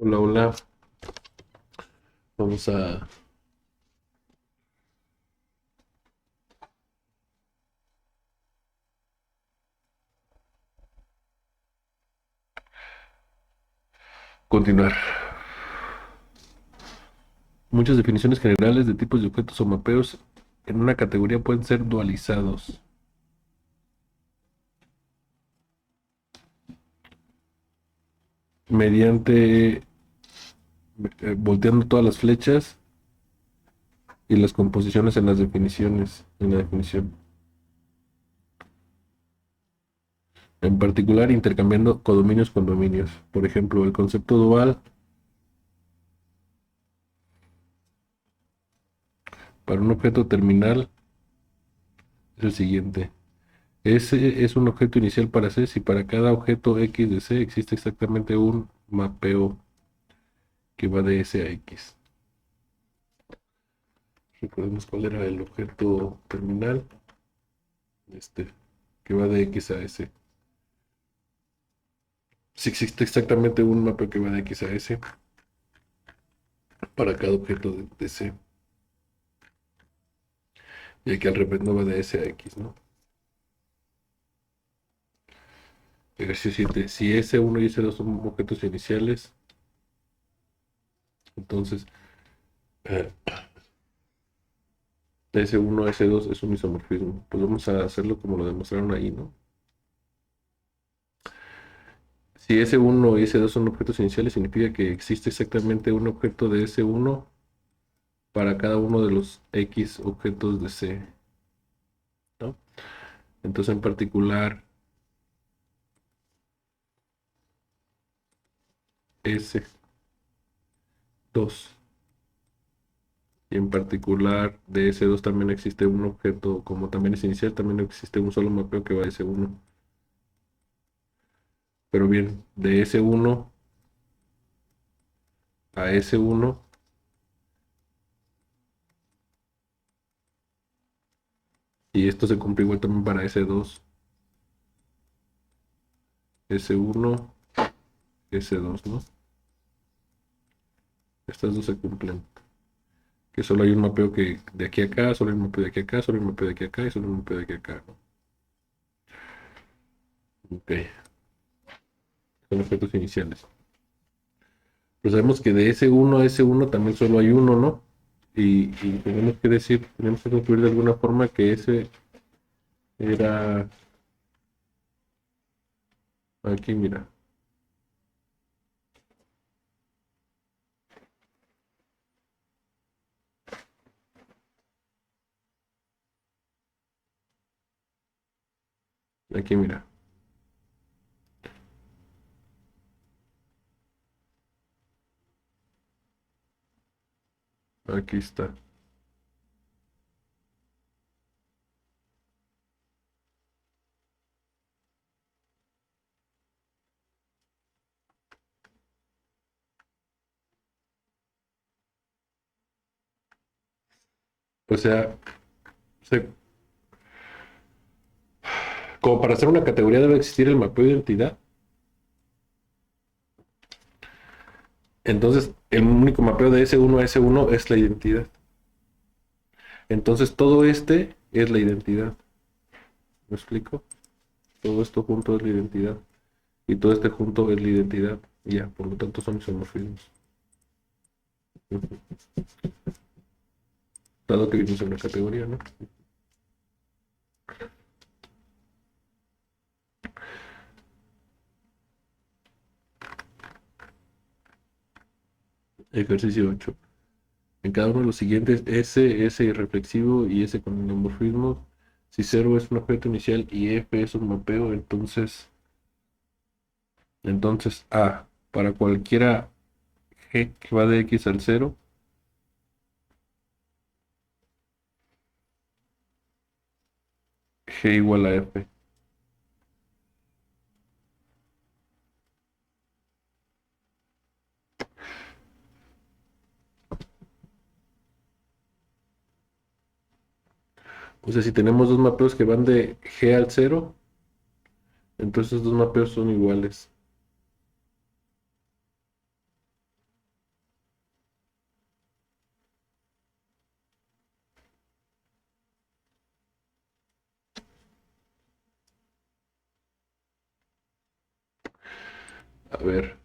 Hola, hola. Vamos a continuar. Muchas definiciones generales de tipos de objetos o mapeos en una categoría pueden ser dualizados mediante volteando todas las flechas y las composiciones en las definiciones, en la definición. En particular, intercambiando codominios con dominios. Por ejemplo, el concepto dual para un objeto terminal es el siguiente. S es un objeto inicial para C si para cada objeto X de C existe exactamente un mapeo que va de S a X. Recordemos cuál era el objeto terminal, este, que va de X a S. Si existe exactamente un mapeo que va de X a S para cada objeto de C, y aquí al revés no va de S a X, ¿no? Ejercicio 7. Si S1 y S2 son objetos iniciales, entonces eh, S1 S2 es un isomorfismo. Pues vamos a hacerlo como lo demostraron ahí, ¿no? Si S1 y S2 son objetos iniciales, significa que existe exactamente un objeto de S1 para cada uno de los X objetos de C, ¿no? Entonces, en particular, S2 y en particular de S2 también existe un objeto, como también es inicial, también existe un solo mapeo que va de S1. Pero bien, de S1 a S1, y esto se cumple igual también para S2, S1, S2, ¿no? Estas dos se cumplen. Que solo hay un mapeo que de aquí a acá, solo hay un mapeo de aquí a acá, solo hay un mapeo de aquí a acá y solo hay un mapeo de aquí a acá, ¿no? Ok, son objetos iniciales. Pero sabemos que de S1 a S1 también solo hay uno, ¿no? Y tenemos que decir, tenemos que concluir de alguna forma que ese era, aquí mira, aquí mira, aquí está. O sea, se- como para hacer una categoría debe existir el mapeo de identidad. Entonces, el único mapeo de S1 a S1 es la identidad. Entonces, todo este es la identidad. ¿Me explico? Todo esto junto es la identidad. Y todo este junto es la identidad. Y ya, por lo tanto, son isomorfismos. Dado que vimos en una categoría, ¿no? Ejercicio 8. En cada uno de los siguientes, S irreflexivo y S con isomorfismo. Si cero es un objeto inicial y F es un mapeo, entonces A, para cualquiera G que va de X al cero, G igual a F. O sea, si tenemos dos mapeos que van de G al cero, entonces dos mapeos son iguales. A ver.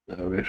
A ver.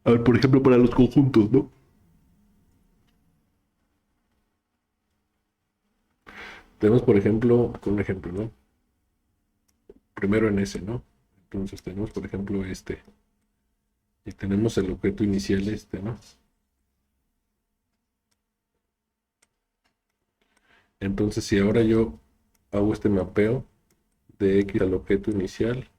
A ver, por ejemplo, para los conjuntos, ¿no? Tenemos, por ejemplo, con un ejemplo, ¿no? Primero en ese, ¿no? Entonces tenemos, por ejemplo, este. Y tenemos el objeto inicial este, ¿no? Entonces, si ahora yo hago este mapeo de X al objeto inicial,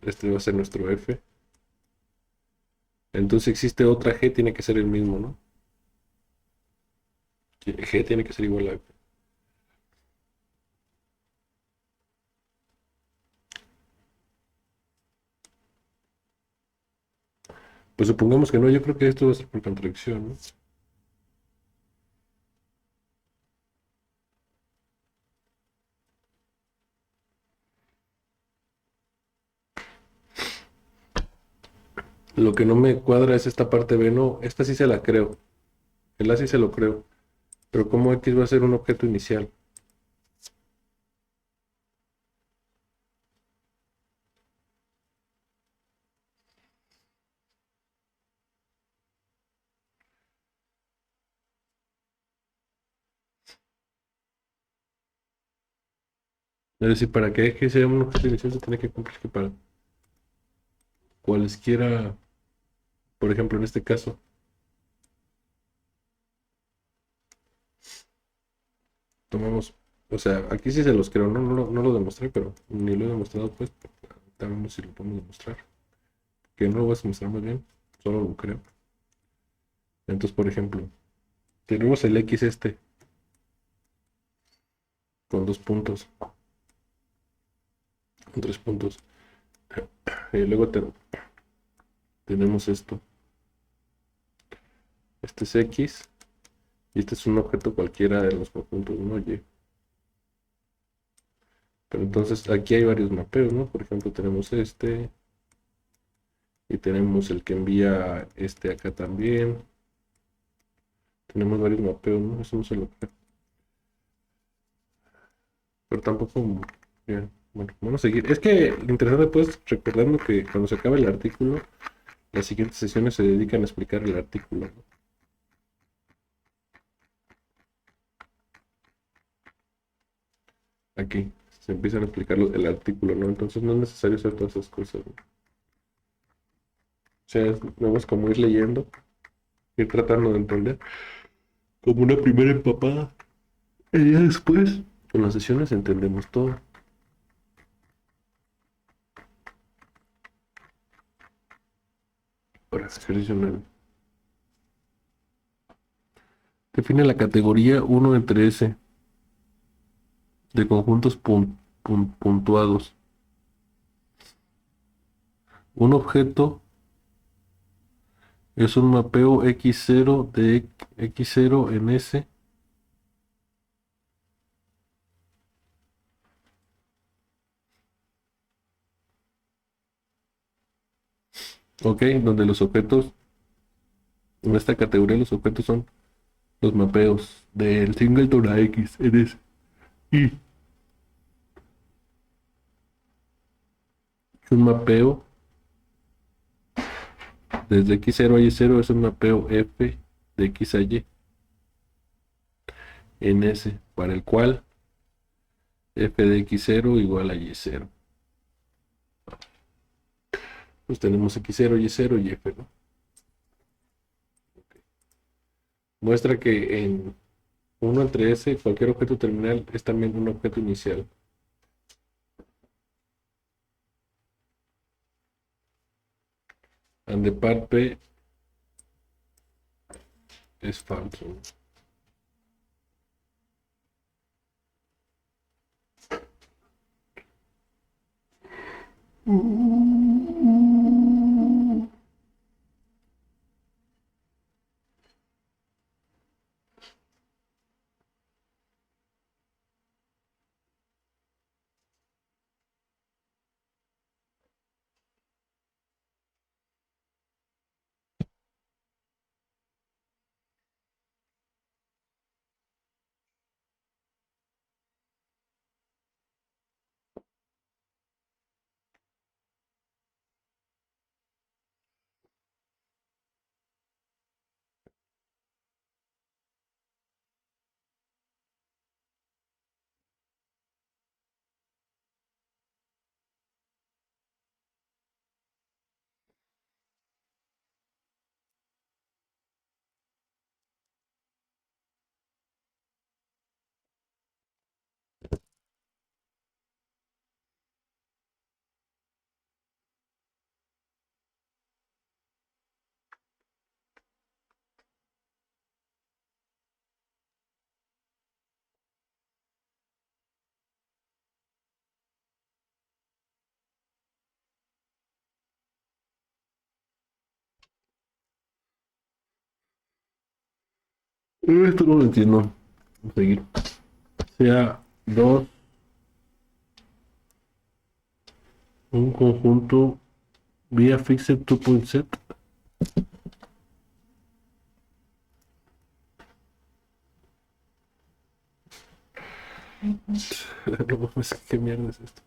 este va a ser nuestro F. Entonces existe otra G, tiene que ser el mismo, ¿no? G tiene que ser igual a F. Pues supongamos que no, yo creo que esto va a ser por contradicción, ¿no? Lo que no me cuadra es esta parte B, no, esta sí se la creo. El A sí se lo creo. Pero ¿cómo X va a ser un objeto inicial? Es decir, para que X sea un objeto inicial se tiene que cumplir que para cualesquiera, por ejemplo, en este caso, tomamos, o sea, aquí sí se los creo, no lo demostré, pero ni lo he demostrado, pues, también vemos si lo podemos demostrar. Que no lo voy a demostrar muy bien, solo lo creo. Entonces, por ejemplo, tenemos el X este, con 2 puntos, con 3 puntos. Y luego tenemos esto. Este es X, y este es un objeto cualquiera de los conjuntos, ¿no? Y. Pero entonces aquí hay varios mapeos, ¿no? Por ejemplo, tenemos este, y tenemos el que envía este acá también. Tenemos varios mapeos, ¿no? Eso no se lo creo. Pero tampoco. Bien, bueno, vamos a seguir. Es que lo interesante, pues, recordando que cuando se acabe el artículo, las siguientes sesiones se dedican a explicar el artículo, ¿no? Aquí se empiezan a explicar el artículo, ¿no? Entonces no es necesario hacer todas esas cosas, ¿no? O sea, vamos como ir leyendo, ir tratando de entender, como una primera empapada. Y ya después, con las sesiones entendemos todo. Ahora, ejercicio 9. Define la categoría 1 entre S de conjuntos puntuados. Un objeto es un mapeo X0 de X0 en S Ok, donde los objetos, en esta categoría los objetos son los mapeos del singleton a X en ese. Y un mapeo desde X0 a Y0 es un mapeo F de X a Y en S, para el cual F de X0 igual a Y0. Pues tenemos X0, Y0 y F, ¿no? Muestra que en 1 entre S, cualquier objeto terminal es también un objeto inicial. And the part P es falso. Esto no lo entiendo. Vamos a seguir. Sea 2 un conjunto vía fixed tuple set. No mames, ¿qué mierda es esto?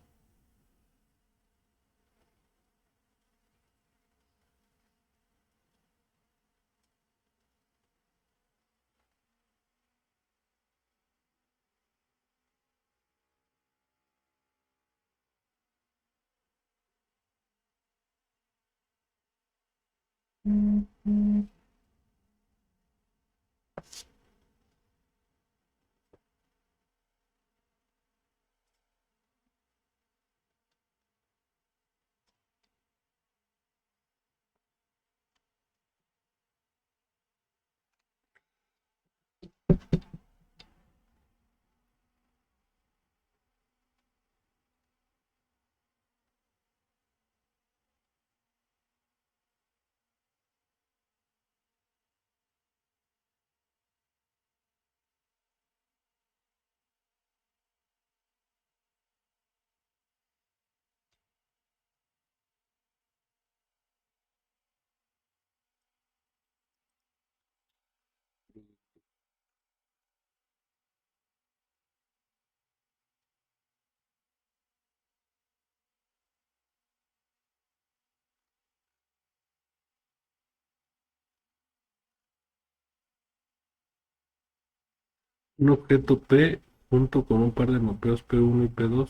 Un objeto P junto con un par de mapeos P1 y P2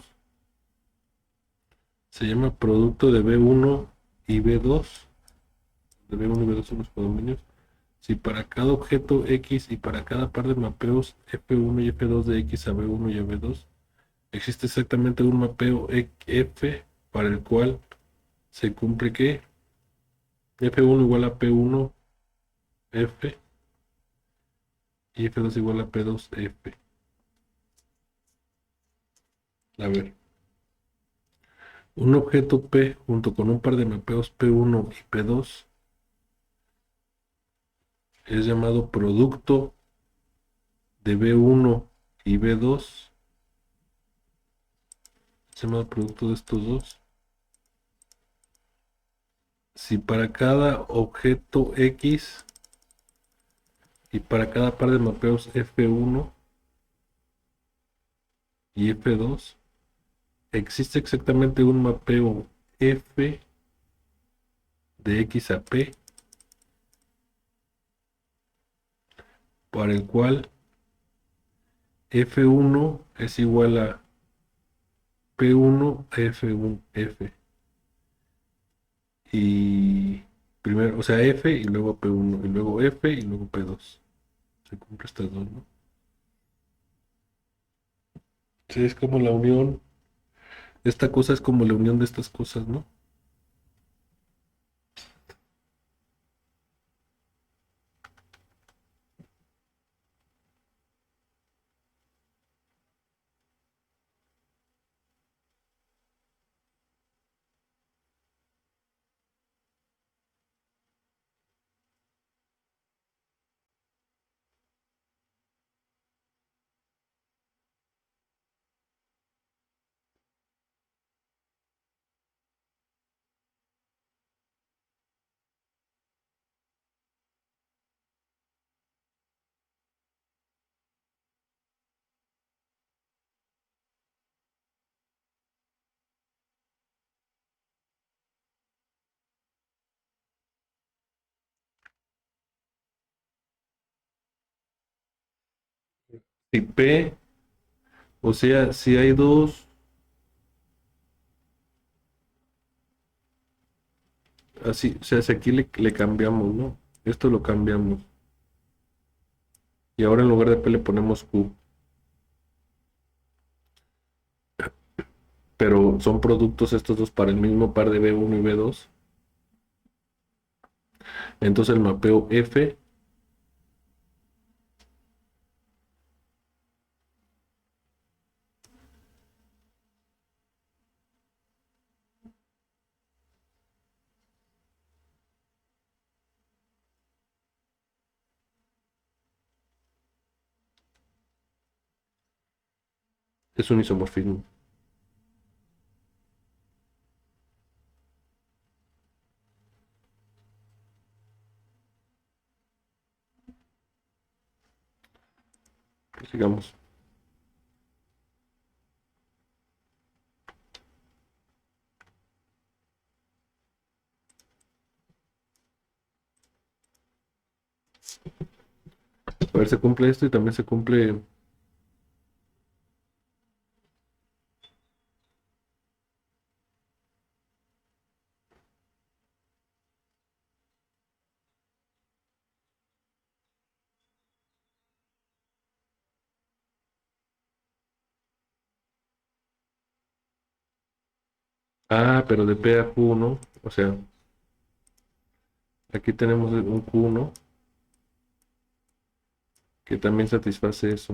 se llama producto de B1 y B2. De B1 y B2 son los codominios. Si para cada objeto X y para cada par de mapeos F1 y F2 de X a B1 y a B2 existe exactamente un mapeo F para el cual se cumple que F1 igual a P1 F y F2 igual a P2 F. A ver, un objeto P junto con un par de mapeos P1 y P2 es llamado producto de B1 y B2. Es llamado producto de estos dos. si para cada objeto X y para cada par de mapeos F1 y F2 existe exactamente un mapeo F de X a P para el cual F1 es igual a P1 a F1 F y primero, o sea, F y luego P1 y luego F y luego P2. Se cumple estas dos, ¿no? Sí, es como la unión. Esta cosa es como la unión de estas cosas, ¿no? Si P, o sea, si hay dos, así, o sea, si aquí le cambiamos, ¿no? Esto lo cambiamos. Y ahora en lugar de P le ponemos Q. Pero son productos estos dos para el mismo par de B1 y B2. Entonces el mapeo F es un isomorfismo. Pues sigamos. A ver, se cumple esto y también se cumple. Ah, pero de P a Q, ¿no? O sea, aquí tenemos un Q1 que también satisface eso.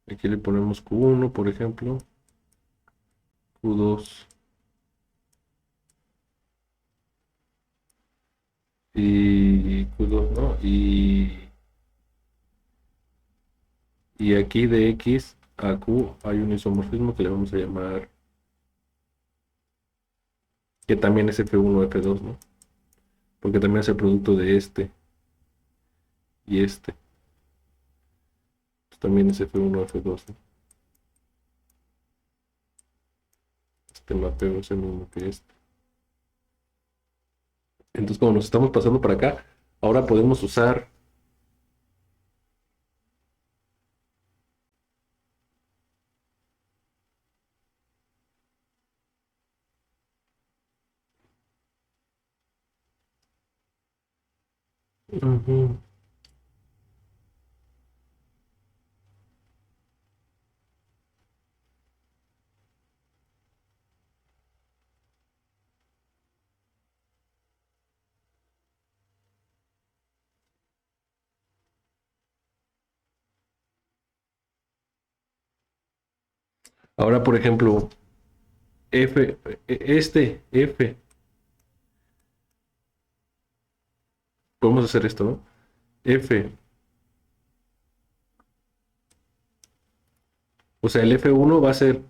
Aquí le ponemos Q1, por ejemplo, Q2 y Q2, ¿no? Y aquí de X a Q hay un isomorfismo que le vamos a llamar, que también es F1, F2, ¿no? Porque también es el producto de este y este. Pues también es F1, F2, ¿no? Este mapeo es el mismo que este. Entonces, como nos estamos pasando para acá, ahora podemos usar. Ujú. Ahora, por ejemplo, este F, podemos hacer esto, ¿no? F, o sea, el F1 va a ser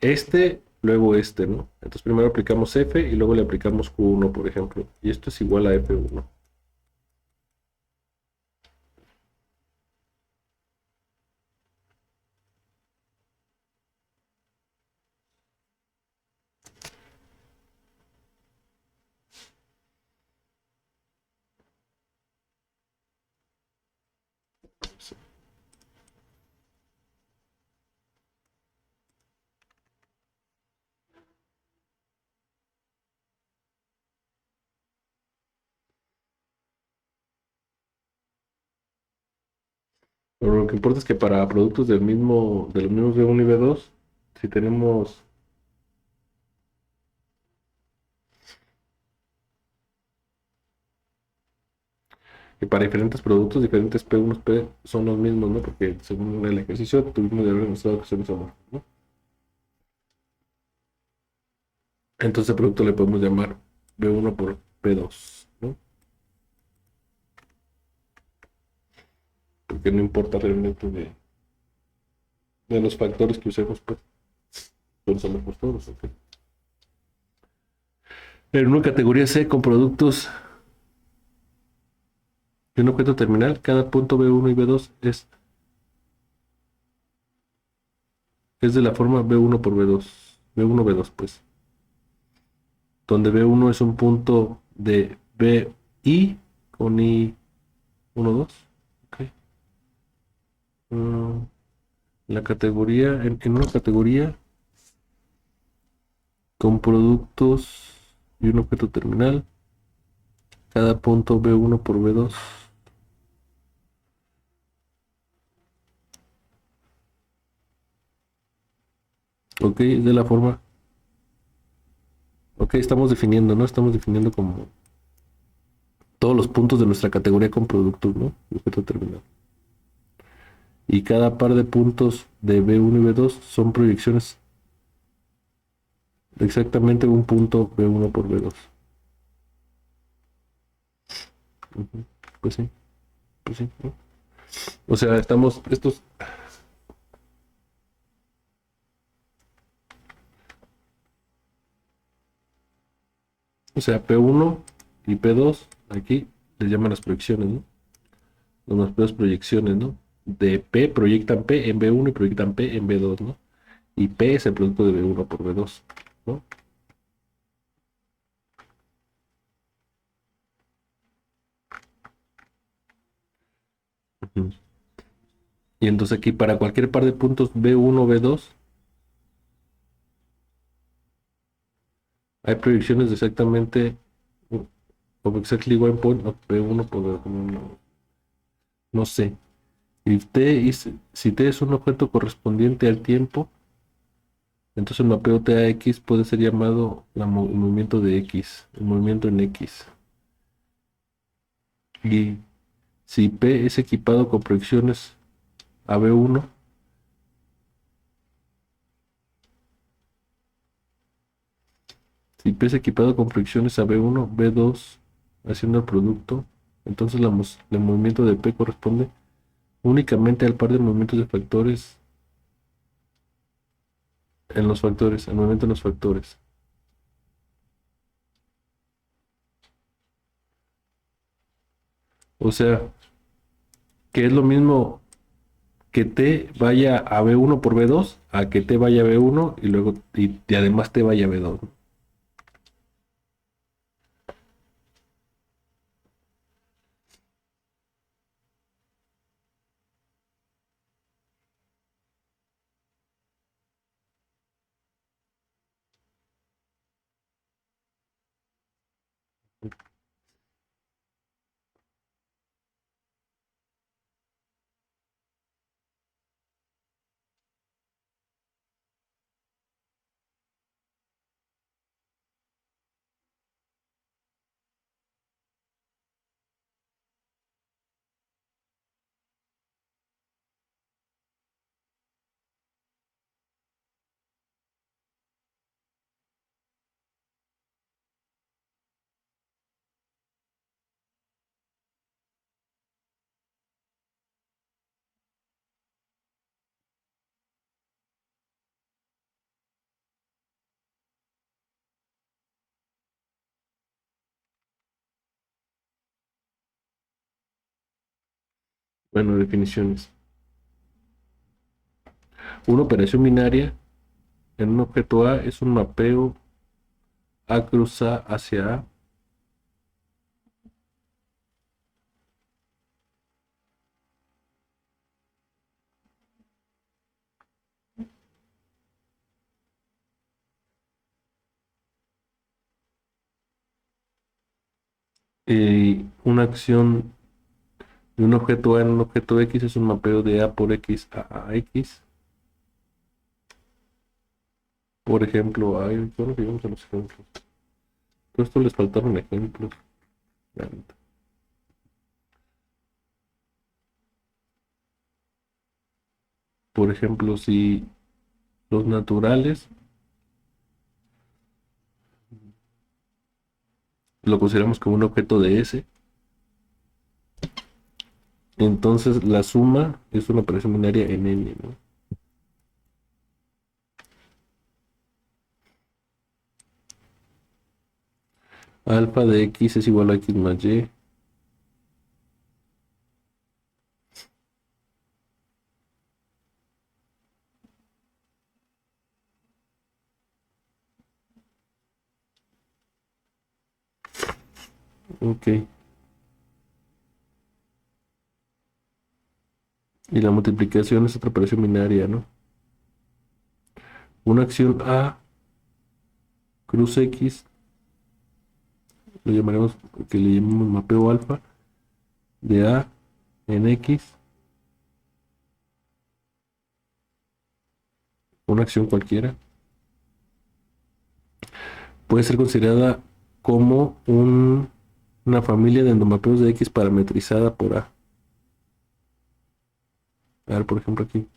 este luego este, ¿no? Entonces primero aplicamos F y luego le aplicamos Q1, por ejemplo. Y esto es igual a F1. Pero lo que importa es que para productos de los mismos B1 y B2, si tenemos que para diferentes productos, diferentes P1, P son los mismos, ¿no? Porque según el ejercicio tuvimos de haber demostrado que son isomorfos, ¿no? Entonces el producto le podemos llamar B1 por P2, ¿no? Porque no importa realmente de los factores que usemos, pues, son isomorfos todos, ¿ok? En una categoría C con productos de un objeto terminal, cada punto B1 y B2 es de la forma B1 por B2, B1, B2, pues, donde B1 es un punto de BI con I1, 2, ok. Mm, la categoría, en una categoría con productos y un objeto terminal, cada punto B1 por B2, ok, es de la forma, ok, estamos definiendo, ¿no? Estamos definiendo como todos los puntos de nuestra categoría con productos, ¿no? Y objeto terminal. Y cada par de puntos de B1 y B2 son proyecciones de exactamente un punto B1 por B2. Ujú. Pues sí, pues sí, ¿no? O sea, o sea, P1 y P2, aquí les llaman las proyecciones, ¿no? Las peores proyecciones, ¿no? De P proyectan P en B1 y proyectan P en B2, ¿no? Y P es el producto de B1 por B2, ¿no? Ujú. Y entonces aquí para cualquier par de puntos B1, B2, hay proyecciones de exactamente of exactly one point of B1 por B1, no sé. Y si T es un objeto correspondiente al tiempo, entonces el mapeo TAX puede ser llamado el movimiento de X, el movimiento en X. Y si P es equipado con proyecciones a B1, si P es equipado con proyecciones a B1, B2, haciendo el producto, entonces el movimiento de P corresponde únicamente al par de movimientos de factores en los factores, al movimiento en los factores. O sea, que es lo mismo que T vaya a B1 por B2 a que T vaya a B1 y luego y además T vaya a B2. Bueno, definiciones. Una operación binaria en un objeto A es un mapeo A cruz A hacia A. Una acción de un objeto A en un objeto X es un mapeo de A por X a X. Por ejemplo, bueno, digamos a los ejemplos. Todo esto les faltaron ejemplos. La neta. Por ejemplo, si los naturales lo consideramos como un objeto de S, entonces la suma es una operación binaria en N, ¿no? Alfa de X es igual a X más Y. Ok. Y la multiplicación es otra operación binaria, ¿no? Una acción A cruz X, lo llamaremos, que le llamamos mapeo alfa, de A en X, una acción cualquiera, puede ser considerada como una familia de endomapeos de X parametrizada por A. A ver, por ejemplo, aquí.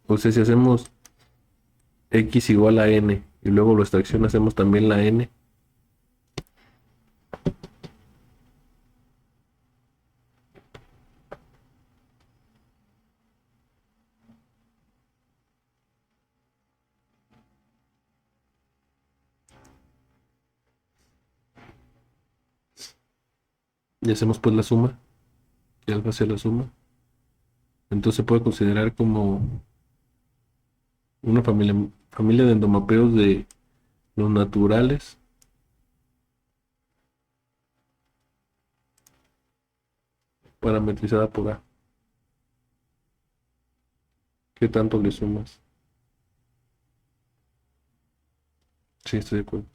O sea, si hacemos X igual a N y luego la extracción hacemos también la N, y hacemos pues la suma, que alfa sea la suma, entonces se puede considerar como una familia de endomapeos de los naturales parametrizada por A. ¿Qué tanto le sumas? Sí, estoy de acuerdo.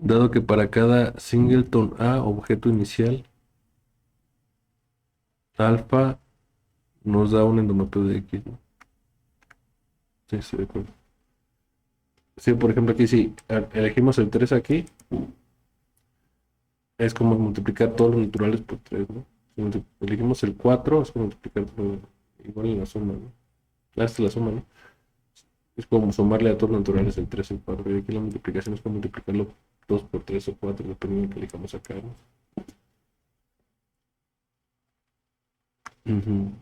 Dado que para cada singleton A, objeto inicial, alfa nos da un endomapeo de X, ¿no? Sí, estoy de acuerdo. Sí, por ejemplo, aquí si elegimos el 3 aquí, es como multiplicar todos los naturales por 3, ¿no? Si elegimos el 4 es como multiplicar igual en la suma, ¿no? Esta es la suma, ¿no? Es como sumarle a todos los naturales el 3 y el 4. Y aquí la multiplicación es como multiplicarlo 2 por 3 o 4, dependiendo de lo que elijamos acá, ¿no? Ujú.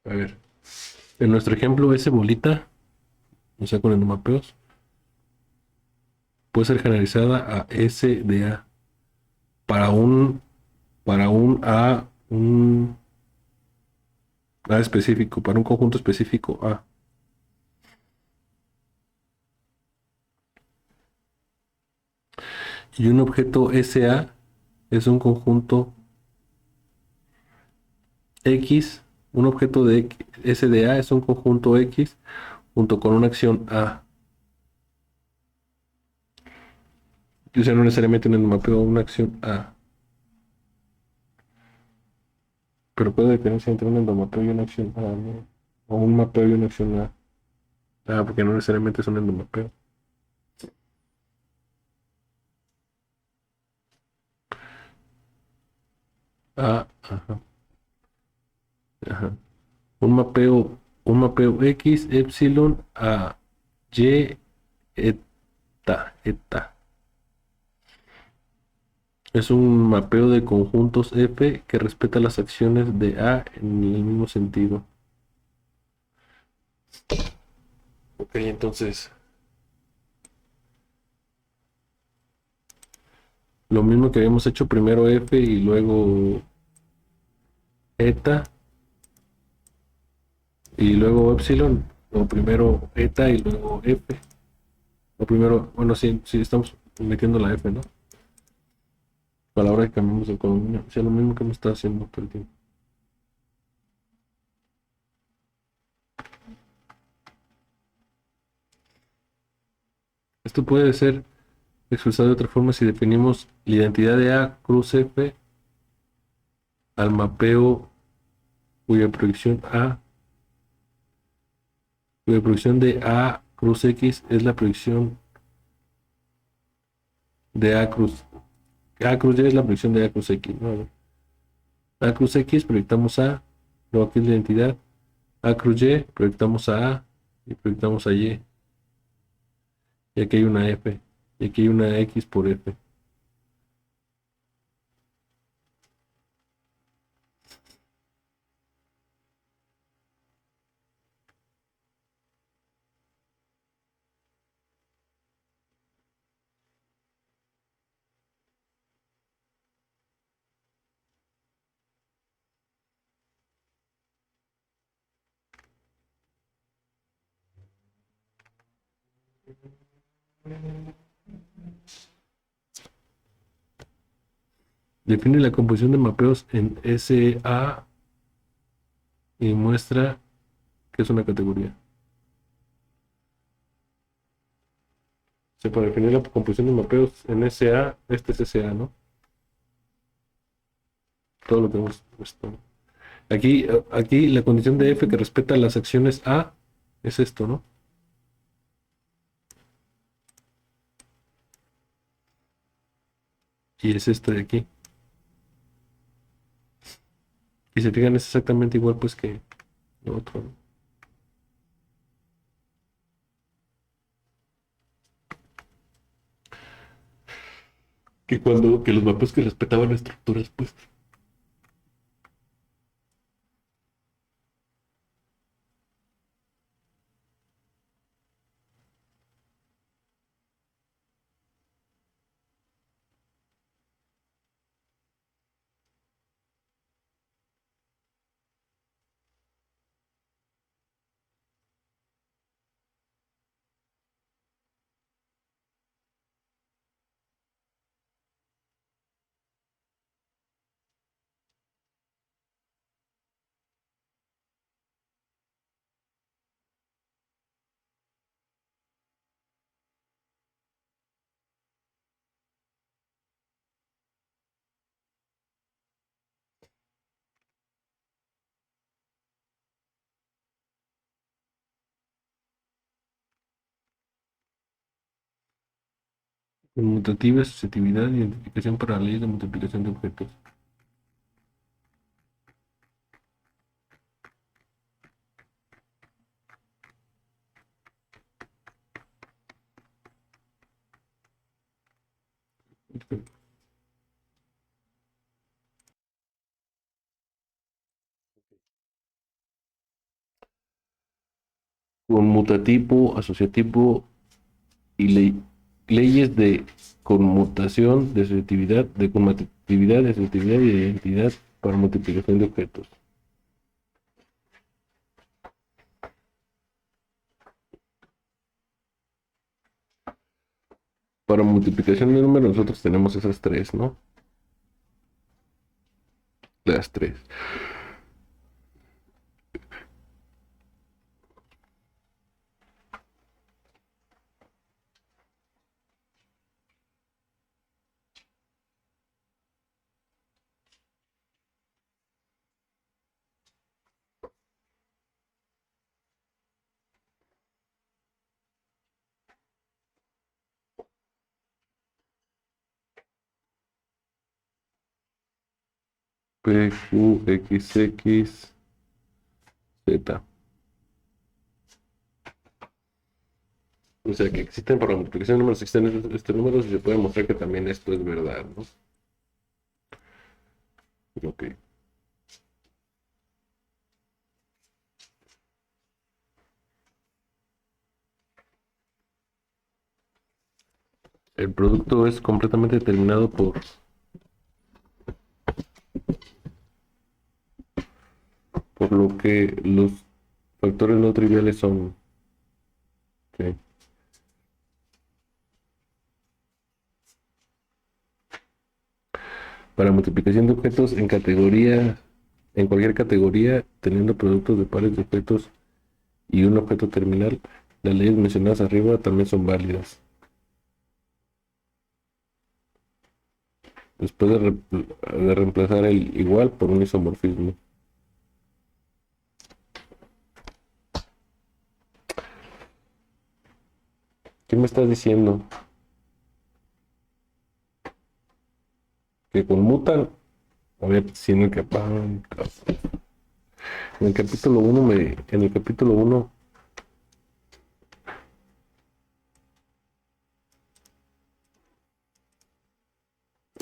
A ver, en nuestro ejemplo, S bolita, o sea, con endomapeos, puede ser generalizada a S de A para un A específico, para un conjunto específico A. Y un objeto SA es un conjunto X, un objeto de SDA es un conjunto X junto con una acción A. O sea, no necesariamente un mapeo, una acción A. Pero puede diferencia entre un endomapeo y una acción A, ¿no? O un mapeo y una acción A. Ah, porque no necesariamente es un endomapeo. Ah, ajá, ajá. Un mapeo X, epsilon a Y, eta. Es un mapeo de conjuntos F que respeta las acciones de A en el mismo sentido. Ok, entonces, lo mismo que habíamos hecho primero F y luego eta y luego epsilon, o primero eta y luego F, o primero, bueno, sí, sí estamos metiendo la F, ¿no? A la hora que cambiamos el codominio, o sea, lo mismo que hemos estado haciendo todo el tiempo. Esto puede ser expresado de otra forma si definimos la identidad de A cruz F al mapeo cuya proyección A, cuya proyección de A cruz X es la proyección de A cruz Y es la proyección de A cruz X, ¿no? A cruz X proyectamos A, luego aquí es la identidad, A cruz Y proyectamos a y proyectamos a y aquí hay una F, y aquí hay una X por F. Define la composición de mapeos en SA y muestra que es una categoría. O sea, para definir la composición de mapeos en SA, este es SA, ¿no? Todo lo que hemos puesto. Aquí la condición de F que respeta las acciones A es esto, ¿no? Y es este de aquí. Y se fijan, es exactamente igual pues que lo otro, ¿no? Que los mapeos que respetaban estructuras, pues. Conmutativa, susceptibilidad, identificación para leyes de multiplicación de objetos. Conmutativo, asociativo y leyes de conmutación, de conmutatividad, de asociatividad y de identidad para multiplicación de objetos. Para multiplicación de números nosotros tenemos esas tres, ¿no? Las tres. P, Q, X, X, Z. O sea, que existen para la multiplicación de números, existen estos números y se puede mostrar que también esto es verdad, ¿no? Ok. El producto es completamente determinado por lo que los factores no triviales son. Ok. Para multiplicación de objetos en categoría, en cualquier categoría, teniendo productos de pares de objetos y un objeto terminal, las leyes mencionadas arriba también son válidas. Después de reemplazar el igual por un isomorfismo. ¿Qué me estás diciendo? Que conmutan. A ver, si en el capítulo 1 en el capítulo 1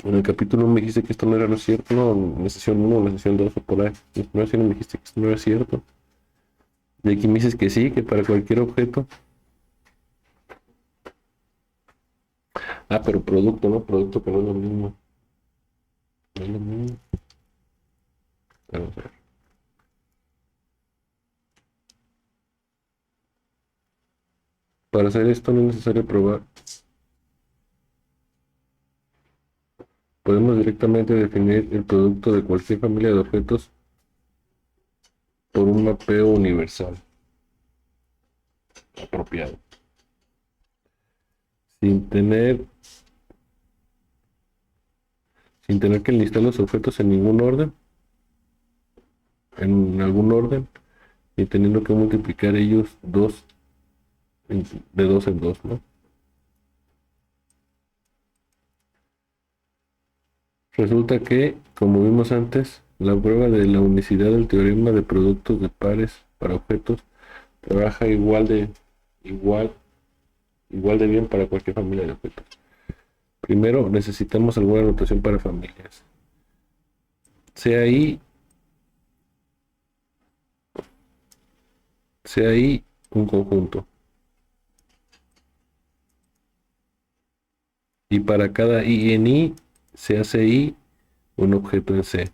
en el capítulo 1 me dijiste que esto no era lo cierto, no, en la sesión 1 en la sesión 2 o por ahí. En la primera sesión me dijiste que esto no era cierto. Y aquí me dices que sí, que para cualquier objeto. Ah, pero producto, ¿no? Producto que no es lo mismo. No es lo mismo. Vamos a ver. Para hacer esto no es necesario probar. Podemos directamente definir el producto de cualquier familia de objetos por un mapeo universal apropiado. Sin tener, sin tener que enlistar los objetos en ningún orden, en algún orden, y teniendo que multiplicar ellos de dos en dos, ¿no? Resulta que, como vimos antes, la prueba de la unicidad del teorema de productos de pares para objetos trabaja igual, igual de bien para cualquier familia de objetos. Primero, necesitamos alguna notación para familias. Sea ahí, sea ahí un conjunto. Y para cada I en I, se hace I un objeto en C.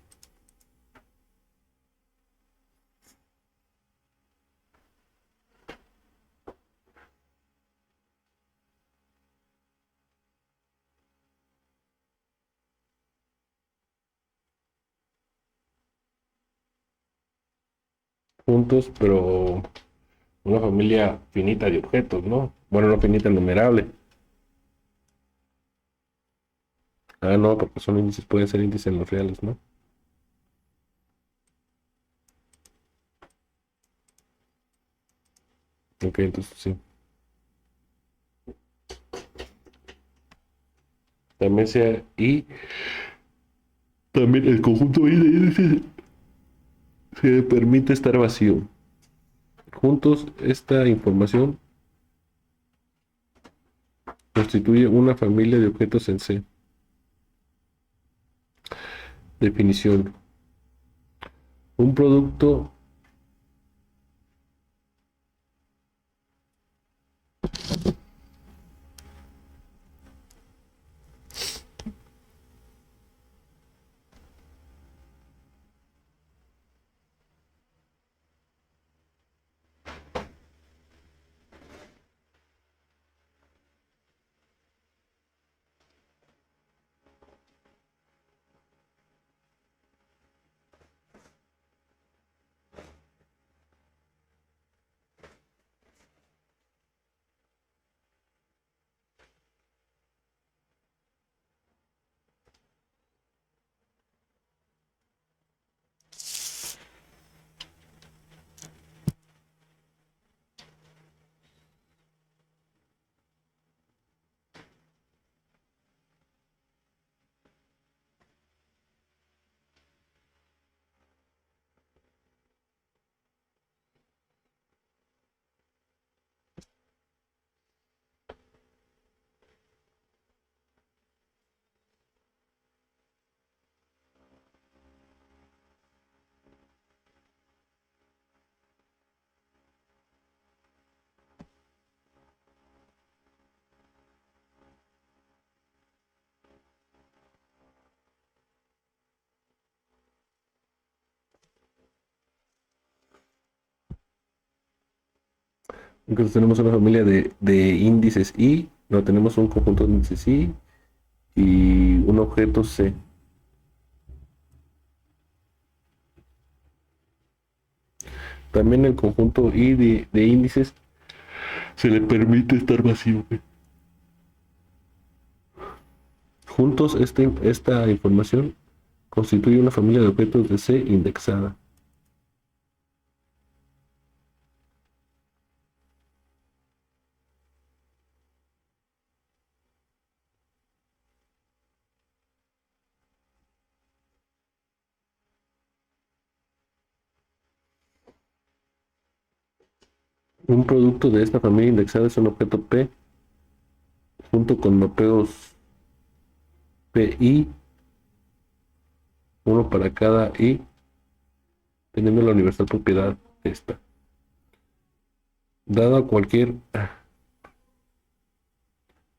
Juntos, pero una familia finita de objetos, ¿no? Bueno, no finita numerable. Ah, no, porque son índices, pueden ser índices en los reales, ¿no? Ok, entonces sí. También sea I, también el conjunto I de índices se permite estar vacío. Juntos, esta información constituye una familia de objetos en C. Definición. Un producto Entonces tenemos una familia de índices I, no tenemos un conjunto de índices I y un objeto C. También el conjunto I de índices se le permite estar vacío. Juntos, esta información constituye una familia de objetos de C indexada. Un producto de esta familia indexada es un objeto P junto con mapeos PI, uno para cada I, teniendo la universal propiedad de esta. Dado cualquier,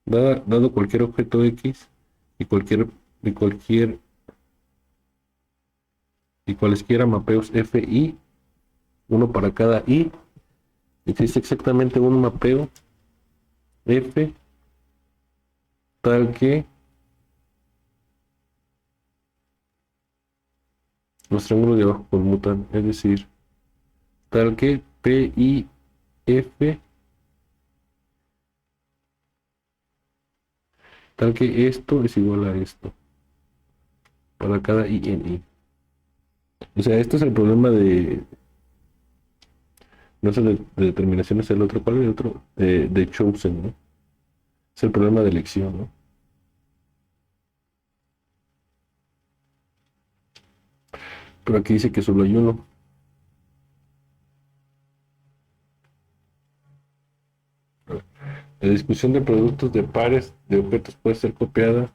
dado cualquier objeto X y y cualquier y cualesquiera mapeos FI, uno para cada I, existe exactamente un mapeo F tal que los triángulos de abajo conmutan, es decir, tal que PIF, tal que esto es igual a esto, para cada I en I. O sea, este es el problema no es el de determinación, es el otro, ¿cuál es el otro? De chosen, ¿no? Es el problema de elección, ¿no? Pero aquí dice que solo hay uno. La discusión de productos de pares de objetos puede ser copiada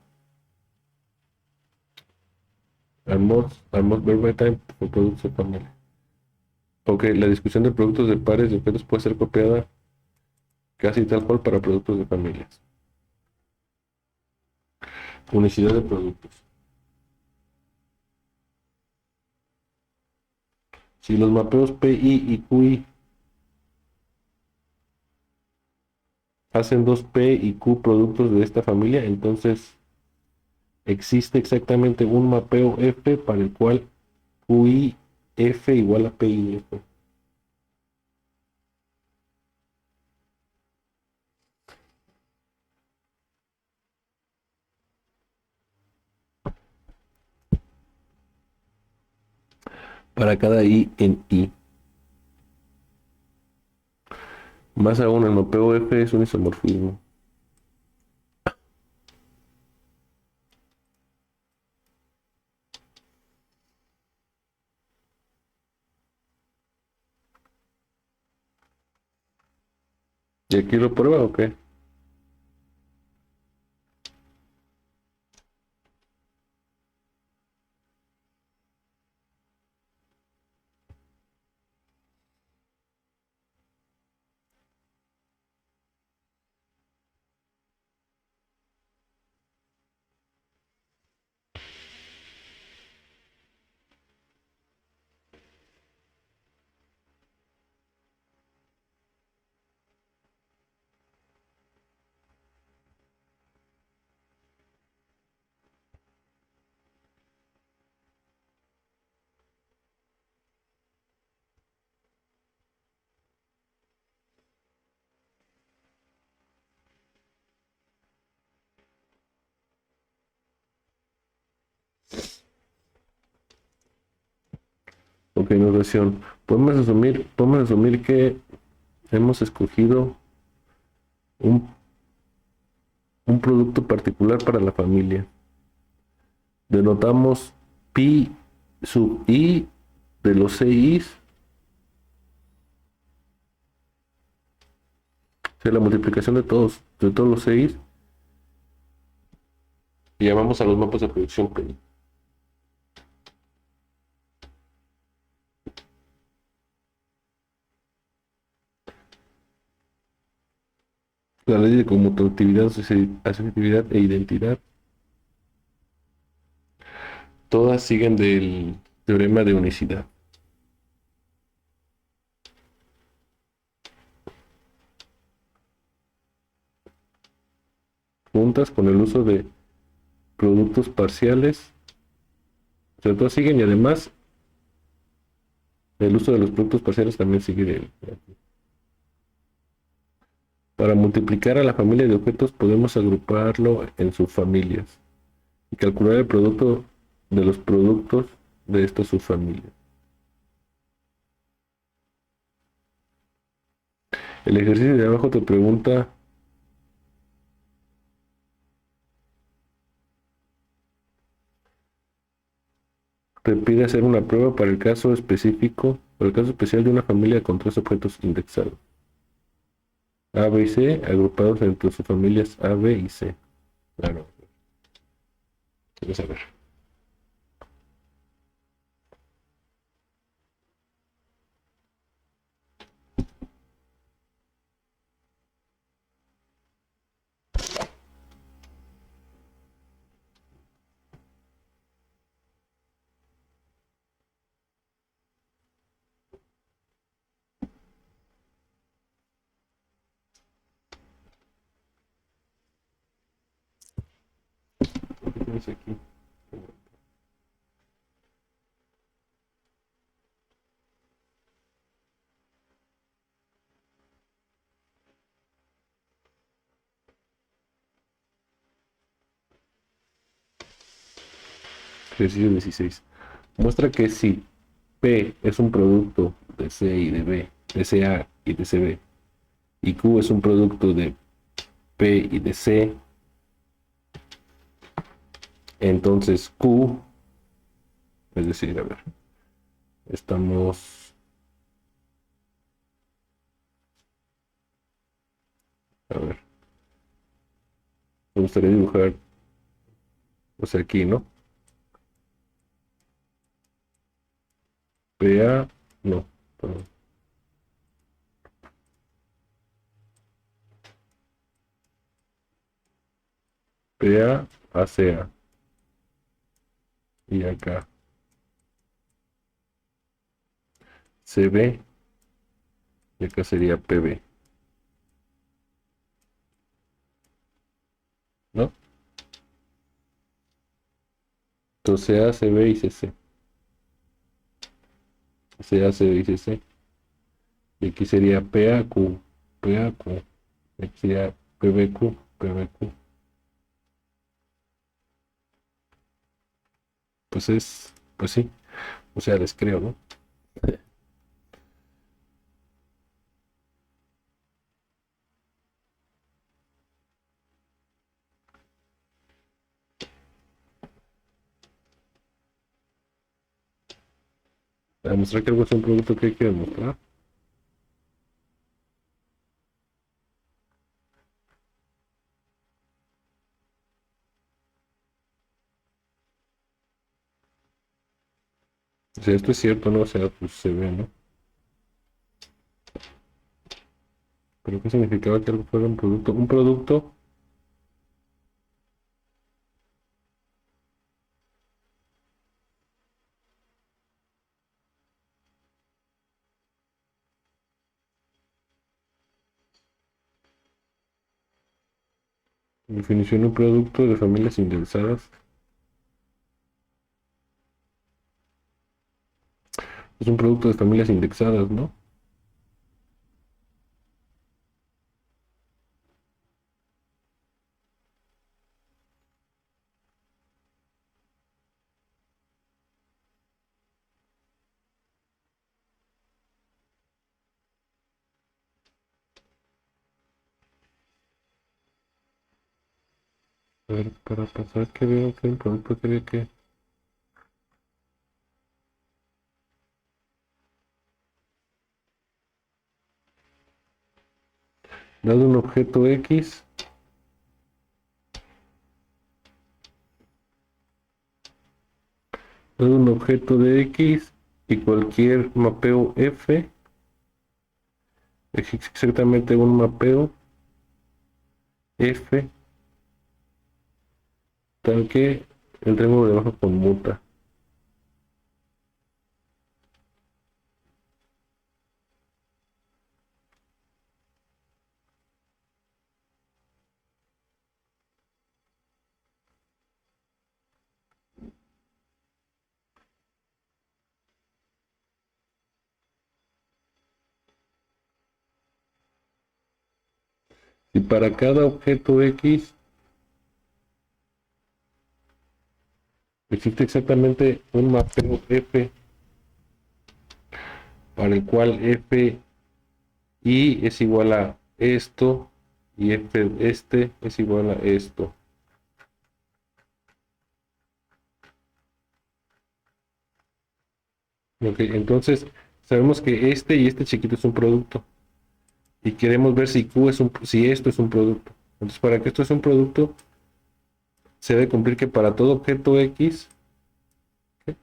al mod verbatim por productos de familia. Ok, la discusión de productos de pares de objetos puede ser copiada casi tal cual para productos de familias. Unicidad de productos. Si los mapeos PI y QI hacen dos P y Q productos de esta familia, entonces existe exactamente un mapeo F para el cual QI F igual a PI F. Para cada I en I. Más aún, el mapeo F es un isomorfismo. ¿Y aquí lo prueba o qué? Ok, notación. Podemos asumir que hemos escogido un, un producto particular para la familia. Denotamos pi sub i de los 6, o sea, la multiplicación de todos los 6, y llamamos a los mapas de proyección P. La ley de conmutatividad, asociatividad e identidad, todas siguen del teorema de unicidad. juntas con el uso de productos parciales. O sea, todas siguen y además el uso de los productos parciales también sigue Para multiplicar a la familia de objetos podemos agruparlo en subfamilias y calcular el producto de los productos de estas subfamilias. El ejercicio de abajo te pregunta, te pide hacer una prueba para el caso específico, para el caso especial de una familia con tres objetos indexados. A, B y C, agrupados entre sus familias A, B y C. Claro, vamos a ver. ¿Qué tienes aquí? Ejercicio 16. Muestra que si P es un producto de C y de B, de CA y de CB, y Q es un producto de P y de C, entonces Q, es decir, a ver, estamos, a ver, me gustaría dibujar, o sea, aquí, ¿no? PA, no, perdón. PA, ACA, y acá CB, y acá sería PB, ¿no? Entonces A, CB y CC, CA, CB y CC, y aquí sería PAQ, PAQ, aquí sería PBQ, PBQ. Pues es, pues sí, o sea, les creo, ¿no? Para demostrar que algo es un producto que hay que demostrar. O sea, esto es cierto, ¿no? O sea, pues se ve, ¿no? Pero ¿qué significaba que algo fuera un producto? Un producto, definición, un producto de familias indexadas. Es un producto de familias indexadas, ¿no? A ver, para pasar que veo que un producto que veo que... Dado un objeto X, dado un objeto de X y cualquier mapeo F, es exactamente un mapeo F, tal que el triángulo de abajo conmuta. Si para cada objeto X existe exactamente un mapeo F para el cual F y es igual a esto y F este es igual a esto. Ok, entonces sabemos que este y este chiquito es un producto y queremos ver si Q es si esto es un producto. Entonces, para que esto sea un producto, se debe cumplir que para todo objeto X, ¿qué?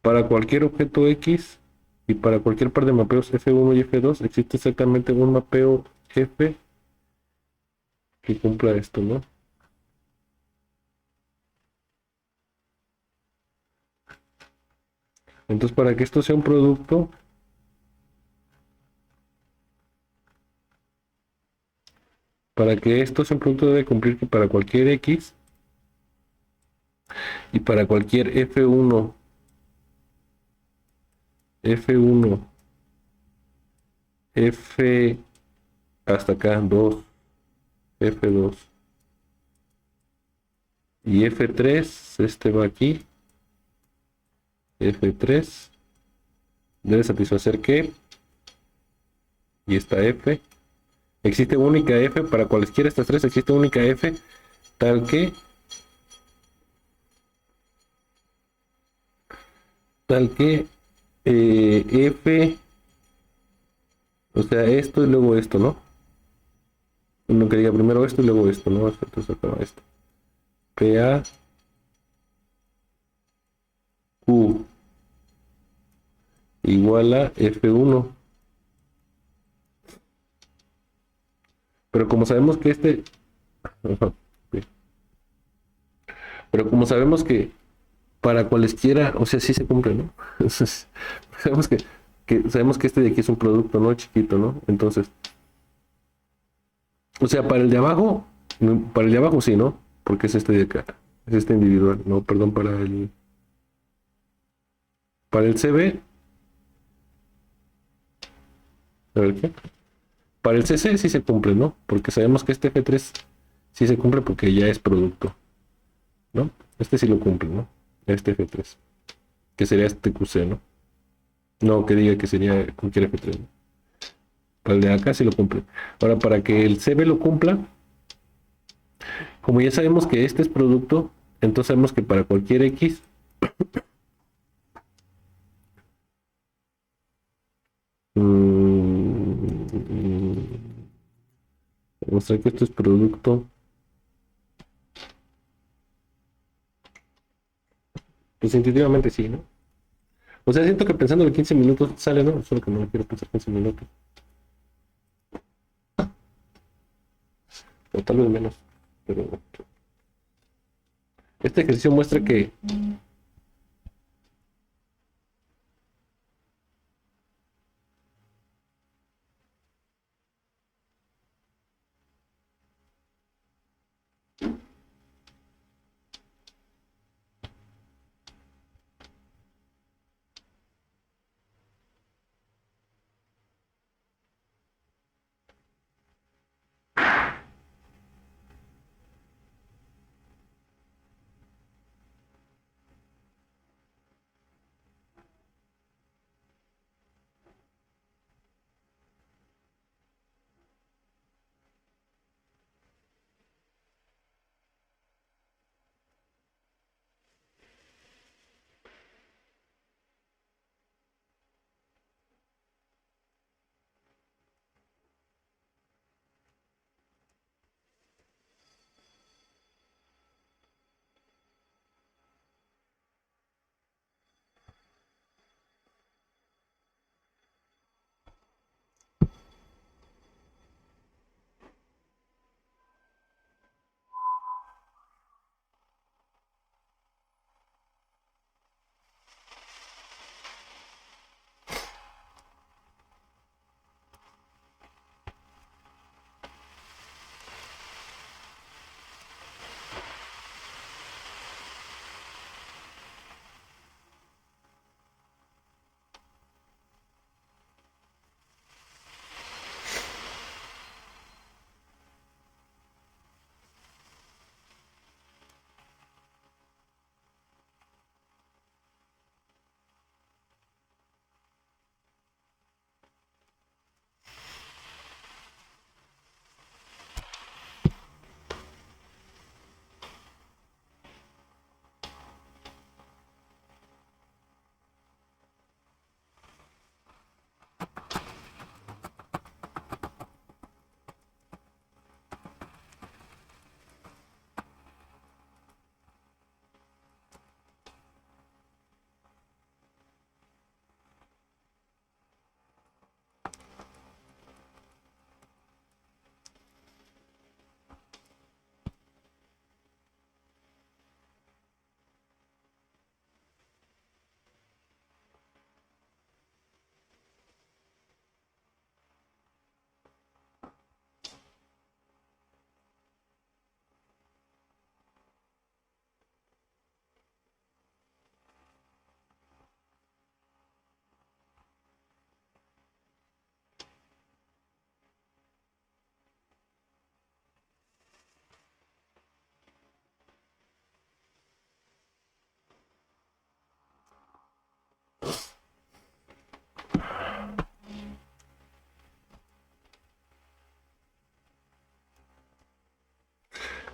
Para cualquier objeto X y para cualquier par de mapeos F1 y F2, existe exactamente un mapeo F que cumpla esto, ¿no? Entonces, para que esto sea un producto, para que esto sea un producto debe cumplir que para cualquier X y para cualquier F1, F hasta acá, 2, F2 y F3, este va aquí, F3, debe satisfacer que, y esta F, existe única F, para cualesquiera de estas tres existe única F, tal que, tal que F, o sea, esto y luego esto, ¿no? Uno que diga primero esto y luego esto, ¿no? Entonces acá esto. PA, Q igual a F1. Pero como sabemos que ajá, ok. Pero como sabemos que para cualesquiera, o sea, sí se cumple, ¿no? Entonces, sabemos sabemos que este de aquí es un producto, ¿no? Chiquito, ¿no? Entonces, o sea, para el de abajo, para el de abajo sí, ¿no? Porque es este de acá, es este individual, no, perdón, para el CB, a ver qué. Para el CC sí se cumple, ¿no? Porque sabemos que este F3 sí se cumple porque ya es producto, ¿no? Este sí lo cumple, ¿no? Este F3, que sería este QC, ¿no? No, que diga que sería cualquier F3, ¿no? Para el de acá sí lo cumple. Ahora, para que el CB lo cumpla, como ya sabemos que este es producto, entonces sabemos que para cualquier X, demostrar que esto es producto, pues intuitivamente sí, ¿no? O sea, siento que pensando en 15 minutos sale, ¿no? Solo que no quiero pensar 15 minutos. O tal vez menos. Pero este ejercicio muestra que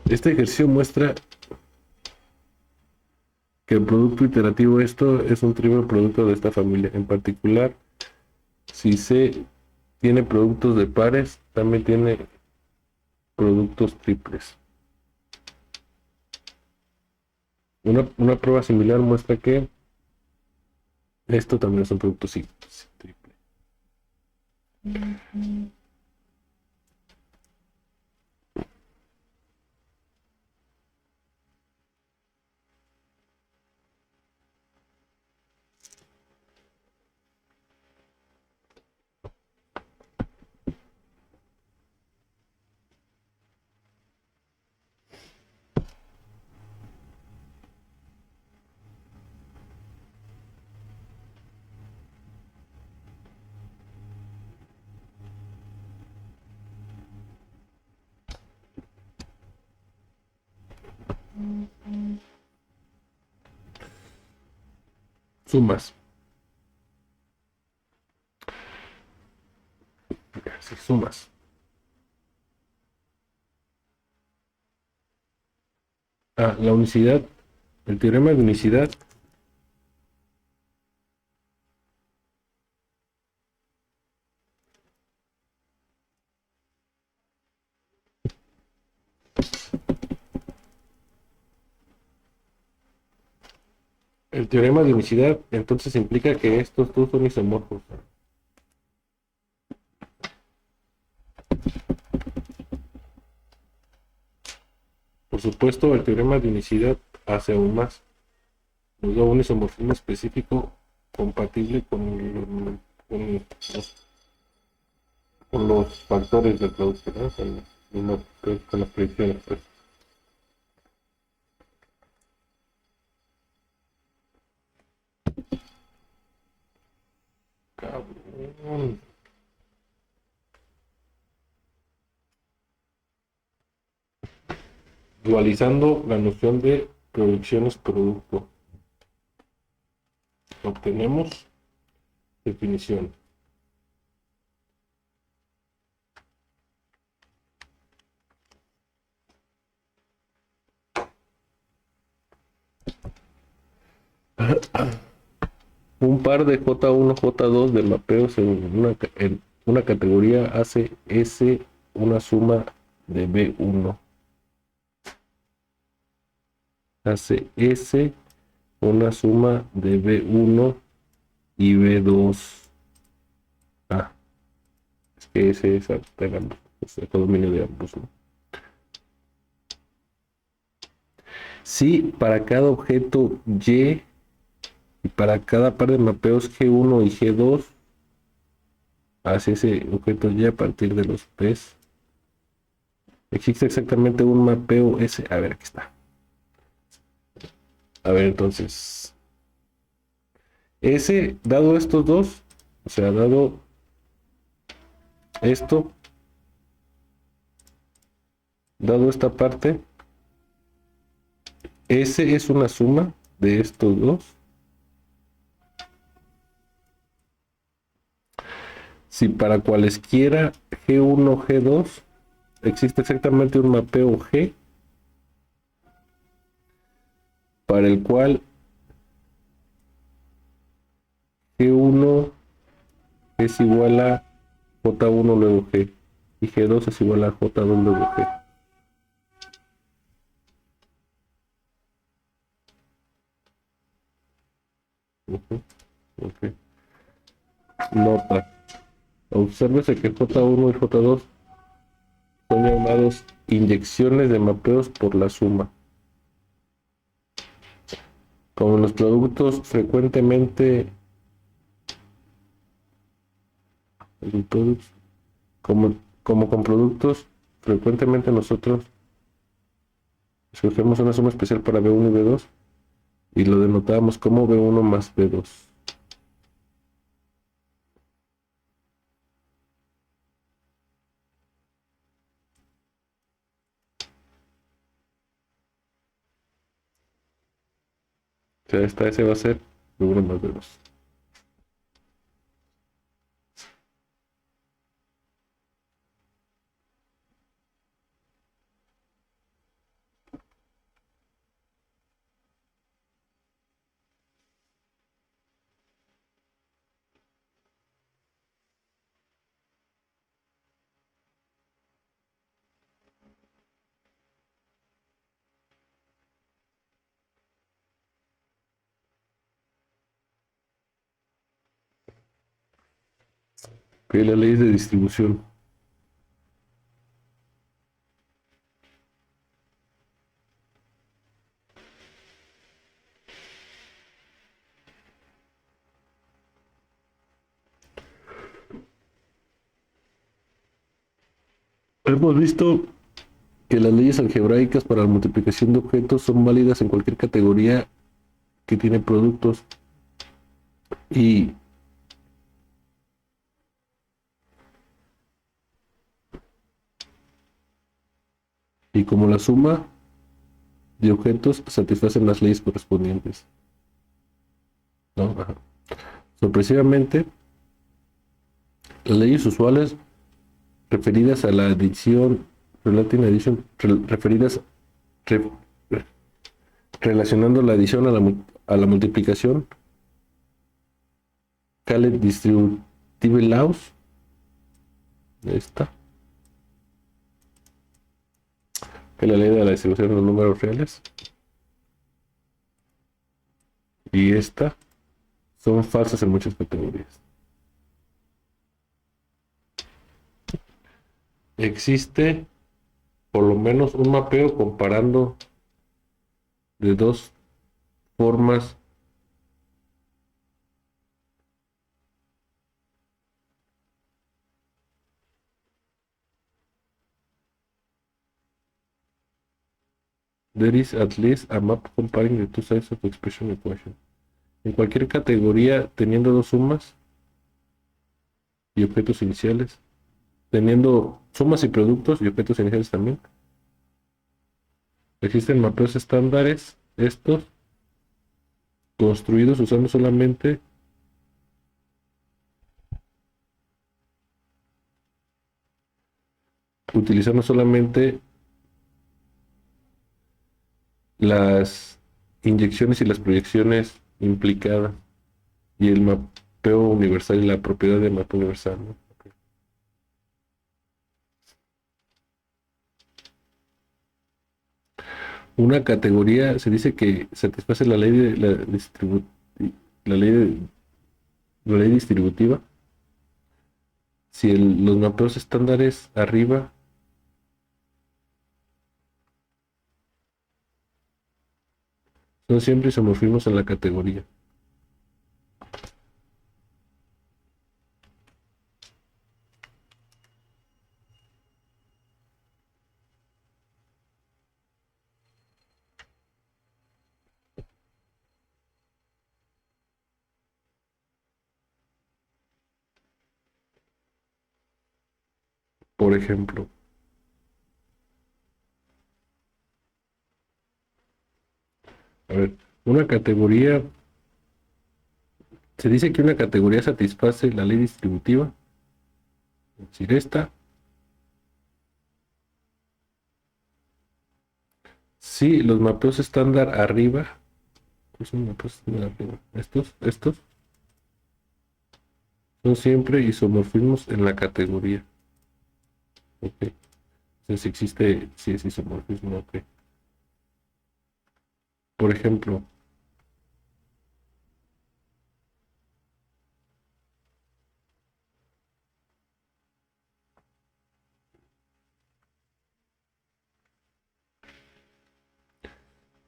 Este ejercicio muestra que el producto iterativo esto es un triple producto de esta familia. En particular, si C tiene productos de pares, también tiene productos triples. Una prueba similar muestra que esto también es un producto triple. Sumas. Sí, sumas. La unicidad, el teorema de unicidad entonces implica que estos dos son isomorfos. Por supuesto, el teorema de unicidad hace aún más. Nos da un isomorfismo específico compatible con los factores del producto, ¿no? Con las predicciones. Pues. Cabrón. Dualizando la noción de producciones-producto, obtenemos definición. Un par de J1, J2 de mapeos en una categoría hace S una suma de B1. Hace S una suma de B1 y B2. Ah, es que S es de ambos, es el codominio de ambos, ¿no? Si para cada objeto Y y para cada par de mapeos G1 y G2 hacia ese objeto Y a partir de los P's. Existe exactamente un mapeo S. A ver, aquí está. A ver, entonces. S, dado estos dos, o sea, dado esto, dado esta parte, S es una suma de estos dos. Si para cualesquiera G1, G2 existe exactamente un mapeo G para el cual G1 es igual a J1 luego G y G2 es igual a J2 luego G. Okay. Nota. Obsérvese que J1 y J2 son llamados inyecciones de mapeos por la suma. Como los productos frecuentemente como con productos frecuentemente nosotros escogemos una suma especial para B1 y B2 y lo denotamos como B1 más B2. O sea, esta S va a ser B1 más B2. Que las leyes de distribución. Hemos visto que las leyes algebraicas para la multiplicación de objetos son válidas en cualquier categoría que tiene productos y, y como la suma de objetos satisfacen las leyes correspondientes, ¿no? Ajá. Sorpresivamente, las leyes usuales referidas a la adición, relating addition, referidas re- relacionando la adición a la multiplicación, Called Distributive Laws, esta, que es la ley de la distribución de los números reales, y esta son falsas en muchas categorías. Existe por lo menos un mapeo comparando de dos formas there is at least a map comparing the two sides of the expression equation. En cualquier categoría, teniendo dos sumas y objetos iniciales, teniendo sumas y productos y objetos iniciales también, existen mapeos estándares, estos construidos usando solamente utilizando solamente las inyecciones y las proyecciones implicadas y el mapeo universal y la propiedad de mapeo universal, ¿no? Una categoría se dice que satisface la ley de la ley la ley distributiva si los mapeos estándares arriba son siempre isomorfismos en la categoría. Por ejemplo, a ver, una categoría, se dice que una categoría satisface la ley distributiva, es decir, esta, si los mapeos estándar arriba, ¿qué son mapeos estándar arriba? Estos son siempre isomorfismos en la categoría. Ok. Entonces existe, si es isomorfismo, ok. Por ejemplo,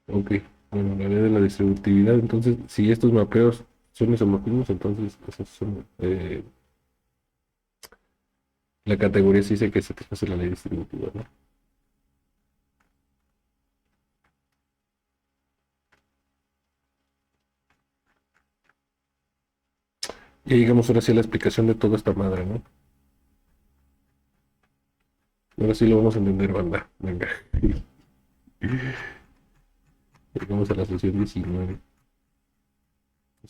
ok, bueno, la ley de la distributividad, entonces, si estos mapeos son isomorfismos, entonces esos son, la categoría sí dice que satisface la ley distributiva, ¿no? Y llegamos ahora sí a la explicación de toda esta madre, ¿no? Ahora sí lo vamos a entender, banda. Venga. Llegamos a la sesión 19.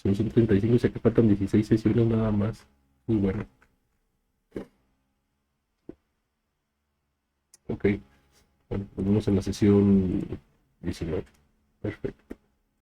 Son 135, o sea que faltan 16 sesiones nada más. Muy bueno. Ok. Bueno, nos vemos en la sesión 19. Perfecto.